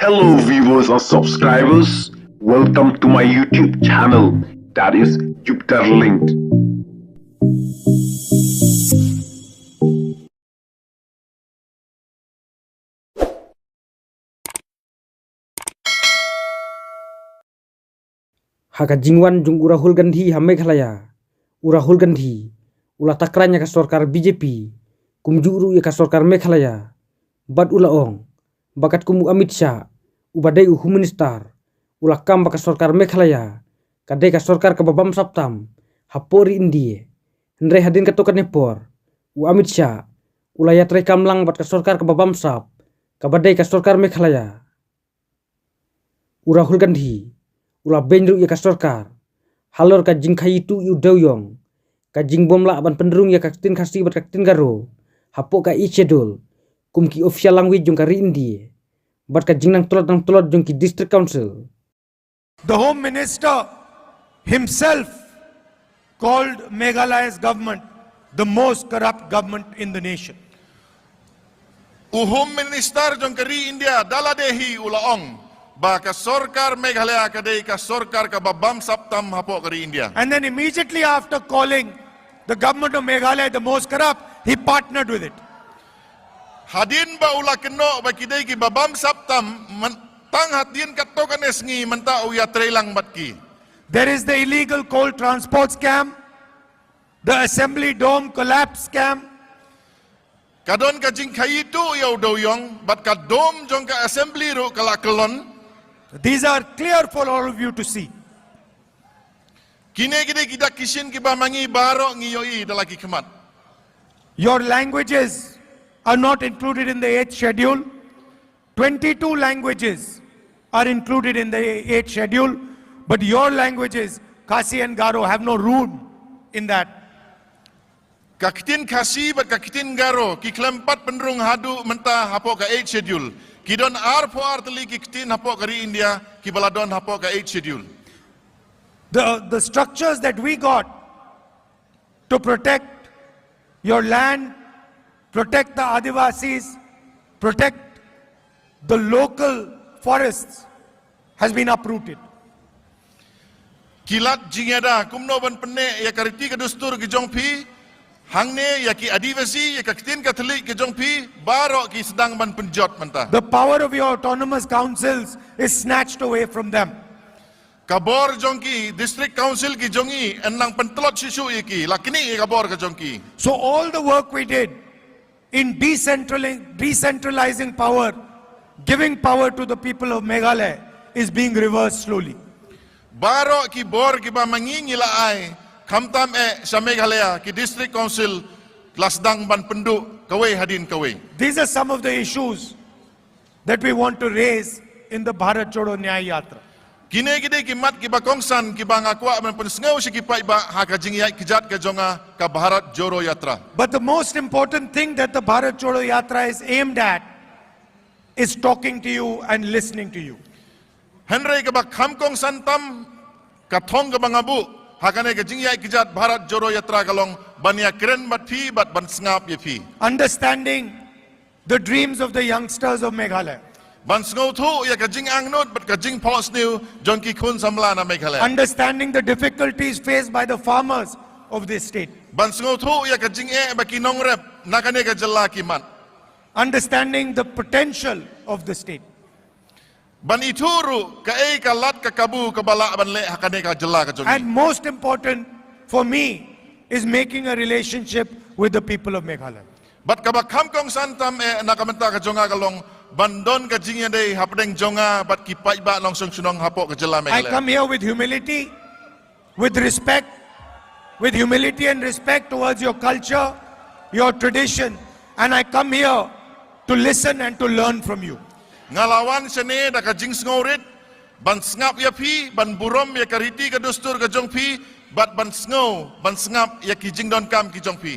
Hello viewers or subscribers, welcome to my YouTube channel, that is Jupiter Linked. Haka jingwan jung Rahul Gandhi Meghalaya, Rahul Gandhi, ulah takranya ka Sorkar BJP, kumjuru ya ka Sorkar Meghalaya, bad ulaong, bakat kumu Amit Shah, ubadai Home Minister, ulah kam baka Sorkar Meghalaya, kadai ka Sorkar ka bamsap hapori Indie, ndre hadin ka tokan nepor, Amit Shah, ulah yatrai kamlang bat ka Sorkar ka bamsap, kabadai ka Sorkar Meghalaya. Rahul Gandhi, ulah benru ya ka Sorkar, halor ka shirkhei tu yu dawyong, ka bom la ban penderung ya ka Khasi bat ka garo, hapoh ka schedule, kumki official language jong ka Indie, bat ka nang tolot jong ki district council. The Home Minister himself called Meghalaya's government the most corrupt government in the nation. Home Minister jong kari India daladehi ulaong baka Sorkar Meghalaya kadai ka Sorkar ka bamsap hapoh kari India. And then immediately after calling the government of Meghalaya the most corrupt, he partnered with it. Hadin ba ula keno ba kidai ki bamsap tang hadin katokan esngi menta uya trailang batki. There is the illegal coal transport scam, the assembly dome collapse scam. Kadon ka shirkhei tu yaw dawyong bat ka dome jong ka assembly ro kalakelon. These are clear for all of you to see. Kine kide kita kisin ki ba mangi baro ngiyoi dalaki kemat. Your languages are not included in the 8th schedule. 22 languages are included in the 8th schedule, but your languages, Khasi and Garo, have no room in that. Kakitin Khasi bat kakitin Garo ki kelempat penderung hadu menta hapoh ka 8th schedule. Kidon ar teli ki kitin hapoh kari India ki baladon hapoh ka 8th schedule. The structures that we got to protect your land, protect the Adivasis, protect the local forests has been uprooted. Kilat jingada Kumno ban penne ya kariti ka dustur ki jongpi hangne ya ki Adivasi ya kakitin Katolik ki jongpi baro ki sedang ban penjot menta. The power of your autonomous councils is snatched away from them. Kabor jongki district council ki jongi enang pentelot sisu iki lakini kabor ka jongki. So all the work we did in decentralizing power, giving power to the people of Meghalaya is being reversed slowly. Baro ki bor ki ba mangingila ay kamtam sa Meghalaya ki district council lasdang ban pendu kawai hadin kawai. These are some of the issues that we want to raise in the Bharat Jodo Nyaya Yatra. Kine gide ki mat ki ba kongsan ki ba ngakwa man pensngau si ki pai ba haka jingyai kijat ka jonga ka Bharat Jodo Yatra. But the most important thing that the Bharat Jodo Yatra is aimed at is talking to you and listening to you. Henry ka ba kham kongsan tam ka thong ka bangabu hakane ka jingyai kijat Bharat Jodo Yatra kalong banya kren bat phi bat ban sngap ye phi. Understanding the dreams of the youngsters of Meghalaya. Ban sngau thu ya ka jing angnut bat ka jing pos new jonki khun samla na Meghalaya. Understanding the difficulties faced by the farmers of this state. Ban sngau thu ya ka jing ba ki nongrep nakane ka jalla ki man. Understanding the potential of the state. Ban ituru ka ka lat ka kabu ka bala ban le hakane ka jalla ka jongi. And most important for me is making a relationship with the people of Meghalaya. Bat ka ba kham kong santam nakamenta ka jonga kalong bandon ka jingya day hapdeng jonga bat ki pai ba long sunong hapoh ka jalla I Meghalaya. come here with humility, with respect, with humility and respect towards your culture, your tradition, and I come here to listen and to learn from you. Ngalawan sene da ka jing sngorit ban sngap ya phi ban burom ya kariti ka dustur ka jong phi bat ban sngo ban sngap ya ki jing don kam ki jong phi.